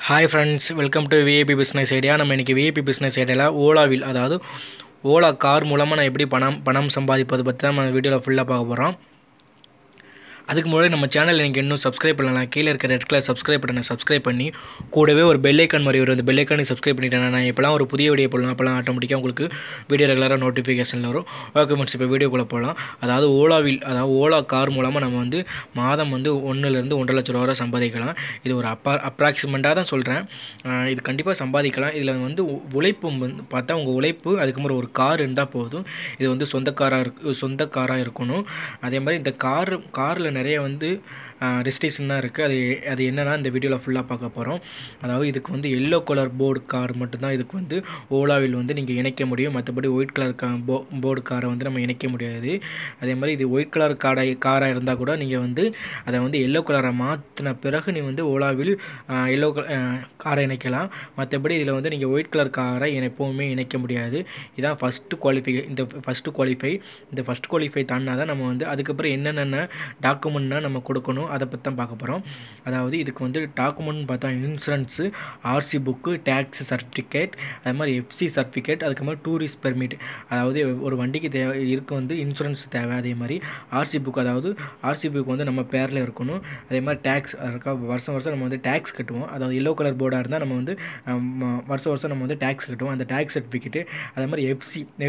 Hi friends, welcome to VIP business idea. நம்ம இன்றைக்கி VIP business ஐடியாவில் ஓலாவில், அதாவது ஓலா கார் மூலமாக நான் எப்படி பணம் சம்பாதிப்பது பற்றி தான் நம்ம வீடியோவில் ஃபுல்லாக பார்க்க போகிறோம். அதுக்கு முன்னாடி நம்ம சேனல் எனக்கு இன்னும் சப்ஸ்கிரைப் பண்ணலாம். கீழே இருக்க ரெட் கலர் சப்ஸ்கிரைப் பட்டனை சப்ஸ்கிரைப் பண்ணி கூடவே ஒரு பெல் ஐக்கான் மாதிரி வரும். அந்த பெல் ஐக்கானை சப்ஸ்கிரைப் பண்ணிட்டேன். நான் இப்போலாம் ஒரு புதிய வீடியோ போடலாம், அப்போலாம் ஆட்டோமேட்டிக்காக உங்களுக்கு வீடியோ ரெகுலராக நோட்டிஃபிகேஷனில் வரும். ஓகே ஃப்ரெண்ட்ஸ், இப்போ வீடியோக்குள்ளே போகலாம். அதாவது ஓலா கார் மூலமாக நம்ம மாதம் 1-1.5 லட்ச ரூபா வரை சம்பாதிக்கலாம். இது ஒரு அப்ராக்சிமெண்ட்டாக தான் சொல்கிறேன். இது கண்டிப்பாக சம்பாதிக்கலாம். இதில் உழைப்பு பார்த்தா உங்கள் உழைப்பு, அதுக்கப்புறம் ஒரு கார் இருந்தால் போதும். இது சொந்த காராக இருக்கணும். அதே மாதிரி இந்த காரில் நிறைய ரெஸ்ட்ரிக்ஷன்லாம் இருக்குது. அது என்னென்னா இந்த வீடியோவில் ஃபுல்லாக பார்க்க போகிறோம். அதாவது இதுக்கு எல்லோ கலர் போர்டு கார் மட்டும்தான் இதுக்கு ஓலாவில் நீங்கள் இணைக்க முடியும். மற்றபடி ஒயிட் கலர் போர்டு காரை நம்ம இணைக்க முடியாது. அதே மாதிரி இது ஒயிட் கலர் காராக இருந்தால் கூட நீங்கள் அதை எல்லோ கலரை மாற்றின பிறகு ஓலாவில் எல்லோ காரை இணைக்கலாம். மற்றபடி இதில் நீங்கள் ஒயிட் கலர் காரை எப்போவுமே இணைக்க முடியாது. இதுதான் ஃபஸ்ட்டு குவாலிஃபை தாண்டினா தான் நம்ம அதுக்கப்புறம் என்னென்ன டாக்குமெண்ட்னா நம்ம கொடுக்கணும், அதை பற்றி தான் பார்க்க போகிறோம். அதாவது இதுக்கு டாக்குமெண்ட் பார்த்தா insurance, RC book, tax certificate, அது மாதிரி எஃப்சி சர்டிஃபிகேட், அதுக்கப்புறம் டூரிஸ்ட் பெர்மிட். அதாவது ஒரு வண்டிக்கு இன்சூரன்ஸ் தேவை. அதே மாதிரி ஆர்சி புக், அதாவது ஆர்சி புக் நம்ம பேரில் இருக்கணும். அதே மாதிரி டேக்ஸ் வருஷம் நம்ம டேக்ஸ் கட்டுவோம். அதாவது எல்லோ கலர் போர்டாக இருந்தால் நம்ம வருஷம் நம்ம டேக்ஸ் கட்டுவோம். அந்த டேக்ஸ் சர்டிஃபிகேட்டு. அதே மாதிரி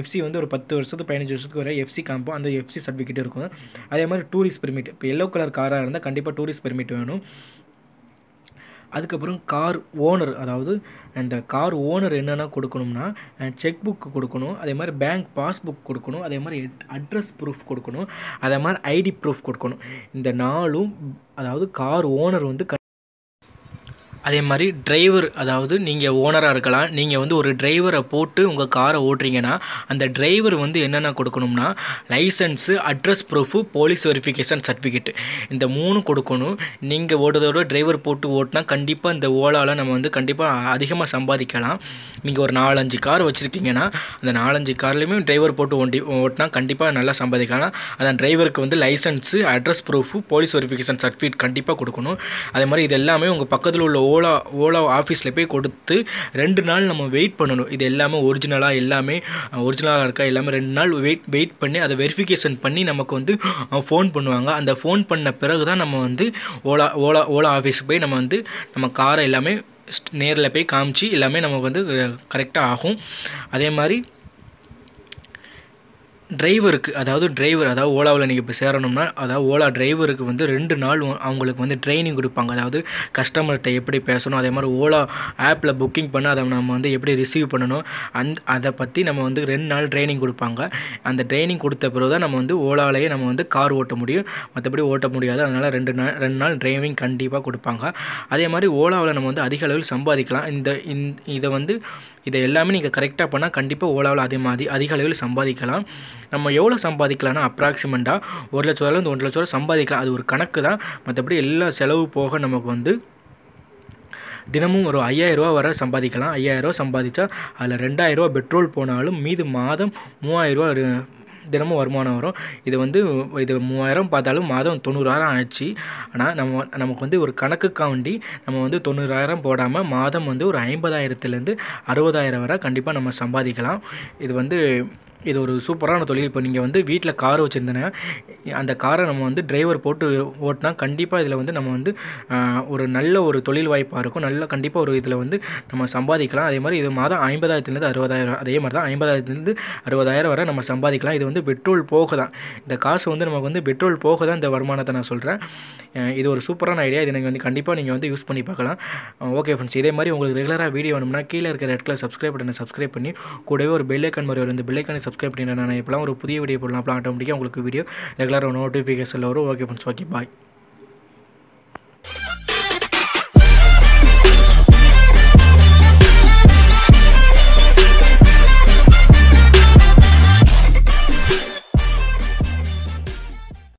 எஃப்சி ஒரு 10 வருஷத்துக்கு 15 வருஷத்துக்கு வரை எஃப்சி காமிப்போம். அந்த எஃப்சி சர்டிஃபிகேட் இருக்கும். அதே மாதிரி டூரிஸ்ட் பெர்மிட். இப்போ எல்லோ கலர் காராக இருந்தால் கண்டிப்பாக டூரிஸ்ட் பெர்மிட் வேணும். அதுக்கப்புறம் கார் ஓனர், அதாவது இந்த கார் ஓனர் என்னென்னா கொடுக்கணும்னா செக் புக் கொடுக்கணும். அதே மாதிரி பேங்க் பாஸ்புக் கொடுக்கணும். அதே மாதிரி அட்ரஸ் ப்ரூஃப் கொடுக்கணும். அதே மாதிரி ஐடி ப்ரூஃப் கொடுக்கணும். இந்த 4ம் அதாவது கார் ஓனர் அதே மாதிரி டிரைவர், அதாவது நீங்கள் ஓனராக இருக்கலாம். நீங்கள் ஒரு டிரைவரை போட்டு உங்கள் காரை ஓட்டுறீங்கன்னா அந்த டிரைவர் என்னென்ன கொடுக்கணும்னா licence, address proof, police verification certificate, இந்த 3 கொடுக்கணும். நீங்கள் ஓடுறதோட டிரைவர் போட்டு ஓட்டினா கண்டிப்பாக இந்த ஓலாவில் நம்ம கண்டிப்பாக அதிகமாக சம்பாதிக்கலாம். நீங்கள் ஒரு 4-5 கார் வச்சுருக்கீங்கன்னா அந்த 4-5 கார்லேயுமே டிரைவர் போட்டு ஓட்டினா கண்டிப்பாக நல்லா சம்பாதிக்கலாம். அதான் டிரைவருக்கு licence, address proof, police verification certificate கண்டிப்பாக கொடுக்கணும். அதே மாதிரி இது எல்லாமே உங்கள் பக்கத்தில் உள்ள ஓலா ஆஃபீஸில் போய் கொடுத்து 2 நாள் நம்ம வெயிட் பண்ணணும். இது எல்லாமே ஒரிஜினலாக இருக்கா எல்லாமே 2 நாள் வெயிட் பண்ணி அதை வெரிஃபிகேஷன் பண்ணி நமக்கு ஃபோன் பண்ணுவாங்க. அந்த ஃபோன் பண்ண பிறகு தான் நம்ம ஓலா ஆஃபீஸுக்கு போய் நம்ம காரை எல்லாமே நேரில் போய் காமிச்சு எல்லாமே நமக்கு கரெக்டாக ஆகும். அதே மாதிரி டிரைவருக்கு, அதாவது ஓலாவில் நீங்கள் இப்போ சேரணும்னா அதாவது ஓலா டிரைவருக்கு 2 நாள் அவங்களுக்கு ட்ரைனிங் கொடுப்பாங்க. அதாவது கஸ்டமர்கிட்ட எப்படி பேசணும், அதே மாதிரி ஓலா ஆப்பில் புக்கிங் பண்ண அதை நம்ம எப்படி ரிசீவ் பண்ணணும், அதை பற்றி நம்ம 2 நாள் ட்ரைனிங் கொடுப்பாங்க. அந்த ட்ரைனிங் கொடுத்த பிறகு தான் நம்ம ஓலாவிலேயே நம்ம கார் ஓட்ட முடியும். மற்றபடி ஓட்ட முடியாது. அதனால் 2 நாள் டிரைவிங் கண்டிப்பாக கொடுப்பாங்க. அதே மாதிரி ஓலாவில் நம்ம அதிக அளவில் சம்பாதிக்கலாம். இதை எல்லாமே நீங்கள் கரெக்டாக பண்ணால் கண்டிப்பாக ஓலாவில் அதிக அளவில் சம்பாதிக்கலாம். நம்ம எவ்வளோ சம்பாதிக்கலாம்னா அப்ராக்சிமெண்ட்டாக 1 லட்ச ரூபாயிலேருந்து 1.5 லட்ச ரூபா சம்பாதிக்கலாம். அது ஒரு கணக்கு தான். மற்றபடி எல்லா செலவு போக நமக்கு தினமும் ஒரு 5000 ரூபா வரை சம்பாதிக்கலாம். 5000 ரூபா சம்பாதிச்சா அதில் 2000 ரூபா பெட்ரோல் போனாலும் மீது மாதம் 3000 ரூபா தினமும் வருமானம் வரும். இது 3000 பார்த்தாலும் மாதம் 90000 ஆச்சு. ஆனால் நமக்கு ஒரு கணக்குக்காண்டி நம்ம 90000 போடாமல் மாதம் ஒரு 50000லேருந்து 60000 வரை கண்டிப்பாக நம்ம சம்பாதிக்கலாம். இது ஒரு சூப்பரான தொழில். இப்போ நீங்கள் வீட்டில் கார் வச்சுருந்தேன்னா அந்த காரை நம்ம டிரைவர் போட்டு ஓட்டினா கண்டிப்பாக இதில் நம்ம ஒரு நல்ல ஒரு தொழில் வாய்ப்பாக இருக்கும். கண்டிப்பாக ஒரு இதில் நம்ம சம்பாதிக்கலாம். அதே மாதிரி இது மாதம் 50000லேருந்து 60000, அதே மாதிரி தான் 50000லேருந்து 60000 வரை நம்ம சம்பாதிக்கலாம். இது பெட்ரோல் போக தான். இந்த காசு நமக்கு பெட்ரோல் போக தான் இந்த வருமானத்தை நான் சொல்கிறேன். இது ஒரு சூப்பரான ஐடியா. இது நீங்கள் கண்டிப்பாக நீங்கள் யூஸ் பண்ணி பார்க்கலாம். ஓகே ஃப்ரெண்ட்ஸ், இதே மாதிரி உங்களுக்கு ரெகுலராக வீடியோ வேணும்னா கீழே இருக்கிற ரெட் கலர் சப்ஸ்கிரைப் பண்ணி கூடவே ஒரு பெல் ஐக்கான் மாதிரி வரும். இந்த பெல் ஐக்கானை சப்ஸ்கிரைப் பண்ணி நான் எப்போலாம் ஒரு புதிய வீடியோ போடலாம், அப்போலாம் ஆட்டோமேட்டிக்காக உங்களுக்கு வீடியோ ரெகுலராக நோட்டிஃபிகேஷனில் வரும். Okay friends, okay bye.